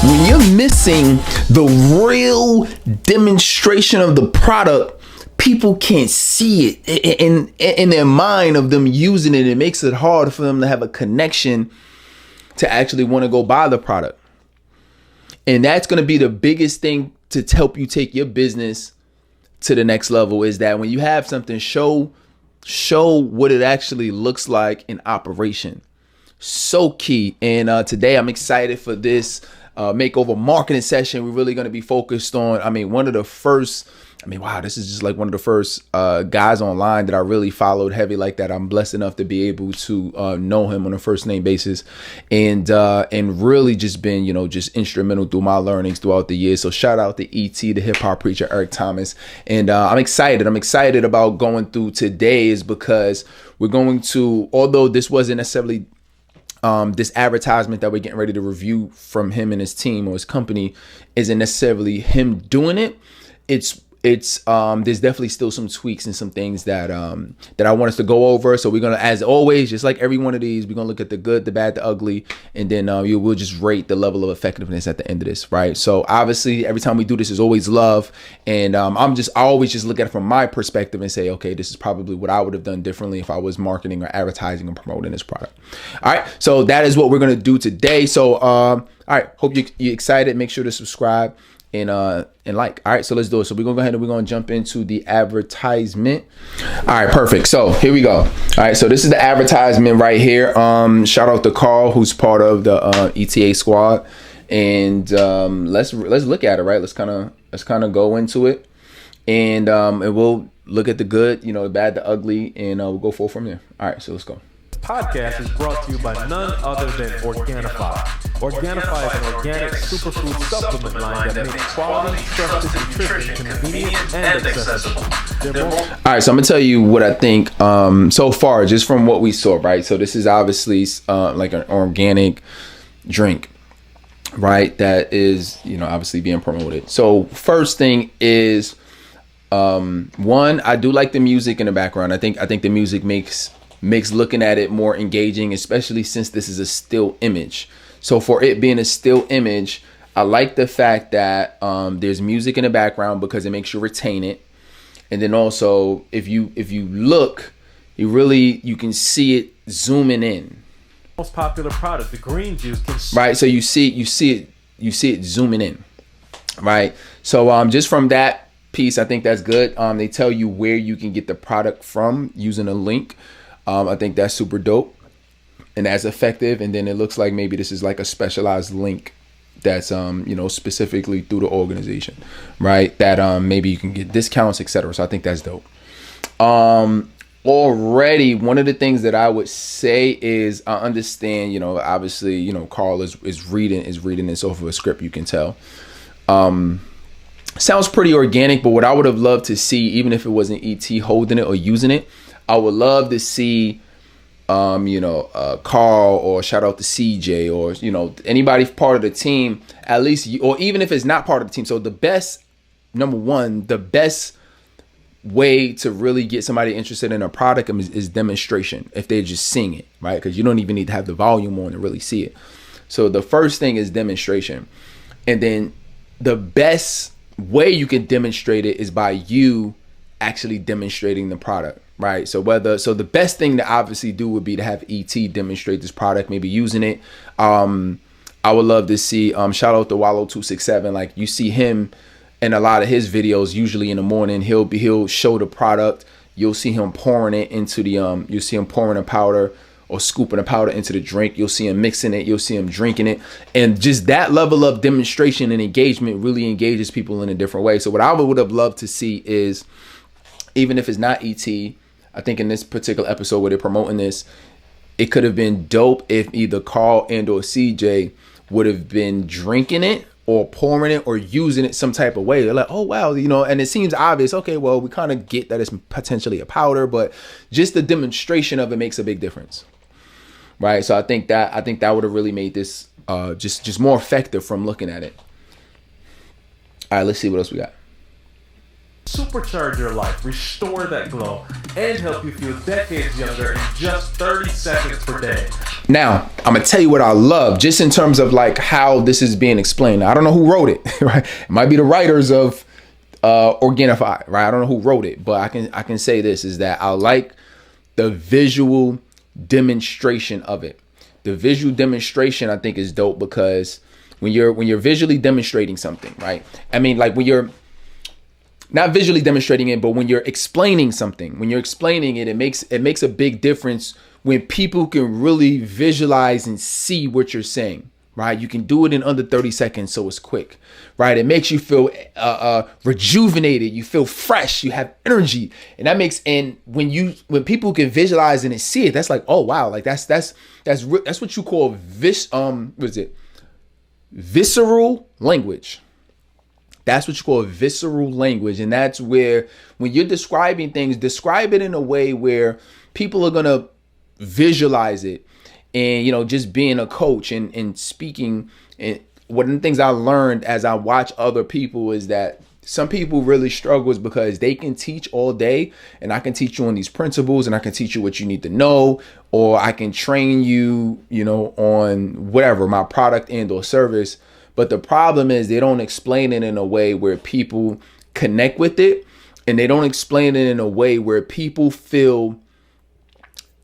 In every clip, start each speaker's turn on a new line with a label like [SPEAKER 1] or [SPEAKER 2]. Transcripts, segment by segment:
[SPEAKER 1] when you're missing the real demonstration of the product, people can't see it in their mind of them using it. It makes it hard for them to have a connection to actually want to go buy the product. And that's going to be the biggest thing to help you take your business to the next level, is that when you have something, show what it actually looks like in operation. So key. And today I'm excited for this makeover marketing session. We're really going to be focused on, this is just like one of the first guys online that I really followed heavy like that. I'm blessed enough to be able to know him on a first name basis, and really just been, just instrumental through my learnings throughout the years. So shout out to ET, the hip hop preacher, Eric Thomas. And I'm excited about going through today, is because we're going to, although this wasn't necessarily this advertisement that we're getting ready to review from him and his team or his company isn't necessarily him doing it. It's there's definitely still some tweaks and some things that I want us to go over. So we're gonna, as always, just like every one of these, we're gonna look at the good, the bad, the ugly, and then we'll just rate the level of effectiveness at the end of this, right? So obviously, every time we do this is always love, and I always just look at it from my perspective and say, okay, this is probably what I would have done differently if I was marketing or advertising or promoting this product. All right, so that is what we're gonna do today. So all right, hope you're excited. Make sure to subscribe and like. All right, so let's do it. So we're gonna go ahead and we're gonna jump into the advertisement. All right, perfect. So here we go. All right, so this is the advertisement right here. Shout out to Carl, who's part of the ETA squad, and let's look at it. Right, let's kind of go into it, and we'll look at the good, the bad, the ugly, and we'll go forward from there. All right, so let's go.
[SPEAKER 2] Podcast is brought to you by none other than Organifi. Organifi is an organic superfood supplement line that makes quality, trusted nutrition convenient and accessible.
[SPEAKER 1] All right, so I'm gonna tell you what I think so far, just from what we saw, right? So this is obviously like an organic drink, right? That is, obviously being promoted. So first thing is, one, I do like the music in the background. I think the music makes looking at it more engaging, especially since this is a still image. So for it being a still image, I like the fact that there's music in the background because it makes you retain it. And then also, if you look, you can see it zooming in.
[SPEAKER 2] Most popular product, the green juice,
[SPEAKER 1] right? So you see it zooming in, right? So just from that piece, I think that's good. They tell you where you can get the product from using a link. I think that's super dope and that's effective. And then it looks like maybe this is like a specialized link that's specifically through the organization, right? That maybe you can get discounts, etc. So I think that's dope. Already, one of the things that I would say is I understand, obviously, Carl is reading this off of a script, you can tell. Sounds pretty organic, but what I would have loved to see, even if it wasn't ET holding it or using it, I would love to see, Carl, or shout out to CJ, or, anybody part of the team, at least, or even if it's not part of the team. So the best way to really get somebody interested in a product is demonstration, if they're just seeing it, right? Because you don't even need to have the volume on to really see it. So the first thing is demonstration. And then the best way you can demonstrate it is by you actually demonstrating the product, right? So the best thing to obviously do would be to have ET demonstrate this product, maybe using it. I would love to see, shout out to Wallow267. Like, you see him in a lot of his videos, usually in the morning, he'll show the product. You'll see him pouring it into the, you'll see him pouring a powder or scooping a powder into the drink. You'll see him mixing it. You'll see him drinking it. And just that level of demonstration and engagement really engages people in a different way. So what I would have loved to see is, even if it's not ET, I think in this particular episode where they're promoting this, it could have been dope if either Carl and or CJ would have been drinking it or pouring it or using it some type of way. They're like, oh, wow, and it seems obvious. Okay, well, we kind of get that it's potentially a powder, but just the demonstration of it makes a big difference. Right. So I think that would have really made this just more effective from looking at it. All right, let's see what else we got.
[SPEAKER 2] Supercharge your life, restore that glow, and help you feel decades younger in just 30 seconds per day.
[SPEAKER 1] Now, I'm gonna tell you what I love, just in terms of like how this is being explained. I don't know who wrote it, right? It might be the writers of Organifi, right? I don't know who wrote it, but I can say this is that I like the visual demonstration of it. The visual demonstration I think is dope because when you're visually demonstrating something, right? I mean, like when you're not visually demonstrating it, but when you're explaining something, when you're explaining it, it makes a big difference when people can really visualize and see what you're saying, right? You can do it in under 30 seconds, so it's quick, right? It makes you feel rejuvenated. You feel fresh. You have energy, and that makes when people can visualize and see it, that's like, oh wow, like that's what you call visceral language. That's what you call visceral language. And that's where when you're describing things, describe it in a way where people are going to visualize it. And, just being a coach and speaking. And one of the things I learned as I watch other people is that some people really struggle is because they can teach all day and I can teach you on these principles and I can teach you what you need to know, or I can train you, on whatever, my product and or service. But the problem is they don't explain it in a way where people connect with it, and they don't explain it in a way where people feel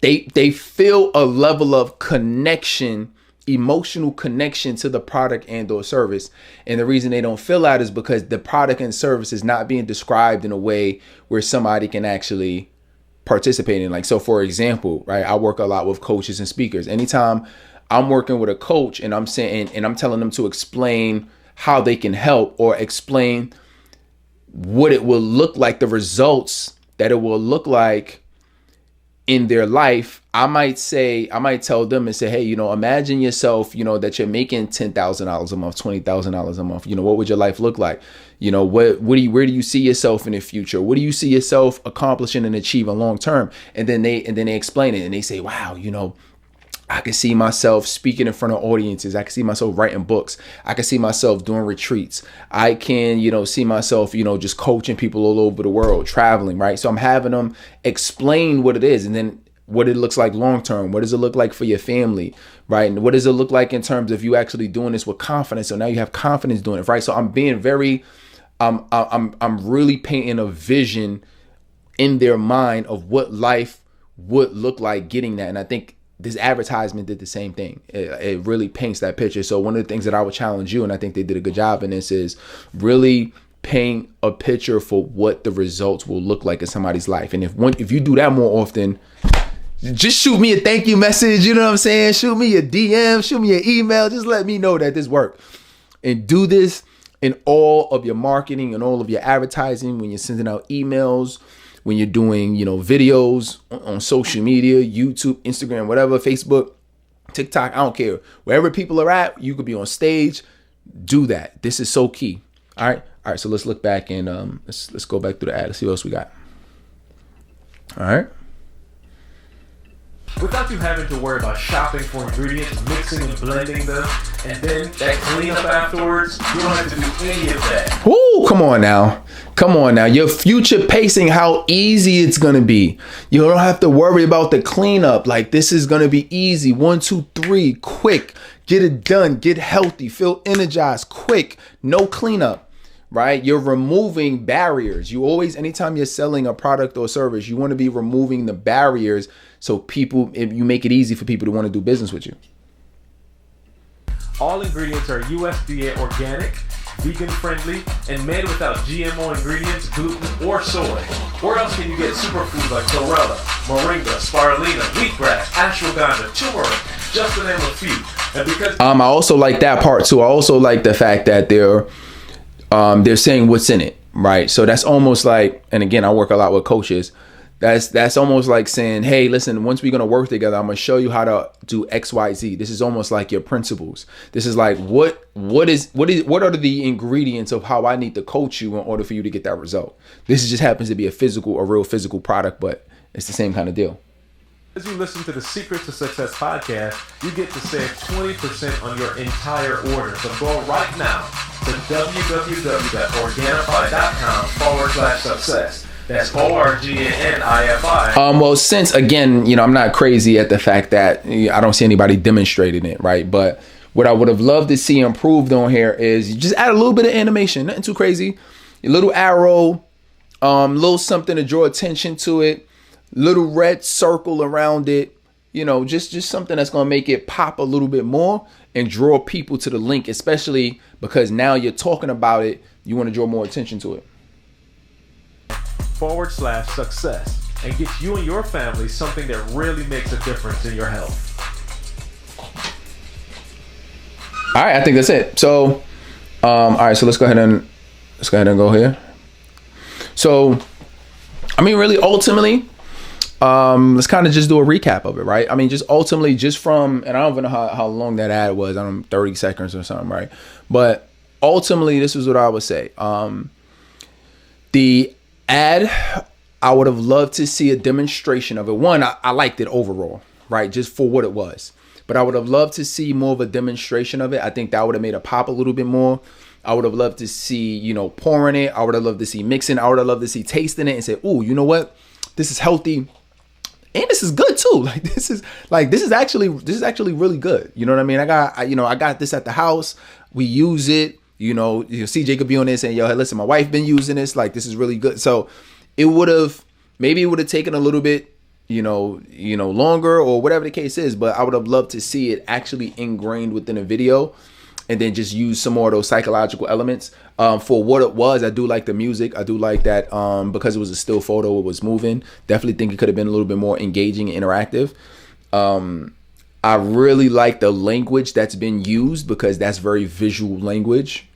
[SPEAKER 1] they feel a level of connection, emotional connection to the product and or service. And the reason they don't feel that is because the product and service is not being described in a way where somebody can actually participate in. Like, so for example, right, I work a lot with coaches and speakers. Anytime I'm working with a coach and I'm saying, and I'm telling them to explain how they can help or explain what it will look like, the results that it will look like in their life, I might tell them and say, hey, imagine yourself, that you're making $10,000 a month, $20,000 a month. What would your life look like? Where do you see yourself in the future? What do you see yourself accomplishing and achieving long term? And then they explain it and they say, wow, I can see myself speaking in front of audiences. I can see myself writing books. I can see myself doing retreats. I can, see myself, just coaching people all over the world, traveling, right? So I'm having them explain what it is and then what it looks like long term. What does it look like for your family, right? And what does it look like in terms of you actually doing this with confidence? So now you have confidence doing it, right? So I'm being very, I'm really painting a vision in their mind of what life would look like getting that. And I think this advertisement did the same thing. It really paints that picture. So one of the things that I would challenge you, and I think they did a good job in this, is really paint a picture for what the results will look like in somebody's life. And if you do that more often, just shoot me a thank you message. You know what I'm saying? Shoot me a DM, shoot me an email. Just let me know that this worked. And do this in all of your marketing and all of your advertising, when you're sending out emails, when you're doing, videos on social media, YouTube, Instagram, whatever, Facebook, TikTok, I don't care. Wherever people are at, you could be on stage. Do that. This is so key. All right. So let's look back and let's go back through the ad. Let's see what else we got. All right.
[SPEAKER 2] Without you having to worry about shopping for ingredients, mixing and blending them, and then that cleanup afterwards, you don't have to do any of that.
[SPEAKER 1] Ooh, come on now. Your future pacing, how easy it's going to be. You don't have to worry about the cleanup. Like, this is going to be easy. 1, 2, 3, quick. Get it done. Get healthy. Feel energized. Quick. No cleanup. Right? You're removing barriers. You always, anytime you're selling a product or service, you want to be removing the barriers so you make it easy for people to want to do business with you.
[SPEAKER 2] All ingredients are USDA organic, vegan friendly, and made without GMO ingredients, gluten, or soy. Where else can you get superfoods like chlorella, moringa, spirulina, wheatgrass, ashwagandha, turmeric, just to name a few? And because
[SPEAKER 1] I also like that part too. I also like the fact that they're saying what's in it, right? So that's almost like, and again, I work a lot with coaches. That's almost like saying, hey, listen, once we're going to work together, I'm going to show you how to do X, Y, Z. This is almost like your principles. This is like, what are the ingredients of how I need to coach you in order for you to get that result? This just happens to be a real physical product, but it's the same kind of deal.
[SPEAKER 2] As you listen to the Secrets to Success podcast, you get to save 20% on your entire order. So go right now to to www.organifi.com/success. That's ORGANIFI.
[SPEAKER 1] Well, since again, I'm not crazy at the fact that I don't see anybody demonstrating it, right? But what I would have loved to see improved on here is you just add a little bit of animation, nothing too crazy. A little arrow, little something to draw attention to it, little red circle around it, just something that's gonna make it pop a little bit more and draw people to the link, especially because now you're talking about it, you want to draw more attention to it.
[SPEAKER 2] /success and get you and your family something that really makes a difference in your health.
[SPEAKER 1] All right, I think that's it. So, all right, so let's go ahead and go here. So, really, ultimately, let's kind of just do a recap of it, right? Just ultimately, just from, and I don't even know how long that ad was. I don't know, 30 seconds or something, right? But ultimately, this is what I would say. The ad, I would have loved to see a demonstration of it. One, I liked it overall, right? Just for what it was. But I would have loved to see more of a demonstration of it. I think that would have made it pop a little bit more. I would have loved to see, pouring it. I would have loved to see mixing. I would have loved to see tasting it and say, ooh, you know what? This is healthy. And this is good too. This is actually really good. You know what I mean? I got this at the house. We use it. CJ could be on this saying, yo, hey, listen, my wife been using this. This is really good. So it would have taken a little bit, longer or whatever the case is, but I would have loved to see it actually ingrained within a video and then just use some more of those psychological elements. For what it was, I do like the music. I do like that because it was a still photo, it was moving. Definitely think it could have been a little bit more engaging and interactive. I really like the language that's been used because that's very visual language,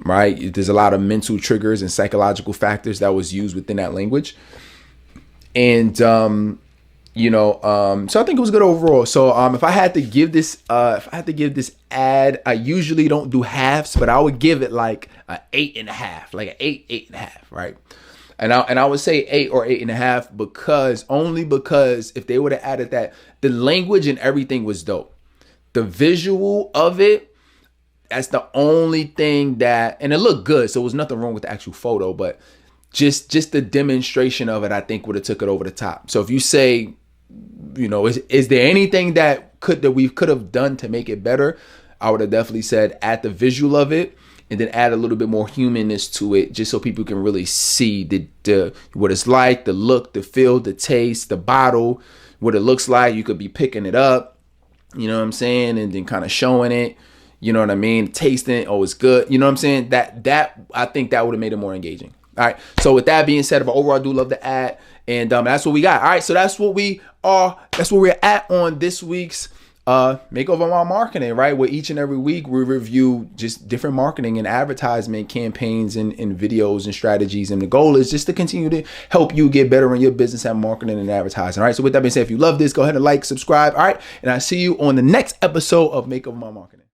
[SPEAKER 1] right? There's a lot of mental triggers and psychological factors that was used within that language. And, so I think it was good overall. So, if I had to give this ad, I usually don't do halves, but I would give it like an 8.5, like an 8.5, right? And I would say 8 or 8.5 because if they would have added that, the language and everything was dope. The visual of it, that's the only thing and it looked good. So there was nothing wrong with the actual photo, but just the demonstration of it, I think would have took it over the top. So if you say, is there anything that we could have done to make it better? I would have definitely said add the visual of it and then add a little bit more humanness to it, just so people can really see the what it's like, the look, the feel, the taste, the bottle, what it looks like. You could be picking it up, you know what I'm saying, and then kind of showing it, you know what I mean, tasting it. Oh, it's good, you know what I'm saying. That I think that would have made it more engaging. All right. So with that being said, but overall, I do love the ad, and that's what we got. All right. So that's what we are. That's where we're at on this week's Makeover My Marketing, right? Where each and every week we review just different marketing and advertisement campaigns and videos and strategies. And the goal is just to continue to help you get better in your business at marketing and advertising. All right. So with that being said, if you love this, go ahead and like, subscribe. All right. And I'll see you on the next episode of Makeover My Marketing.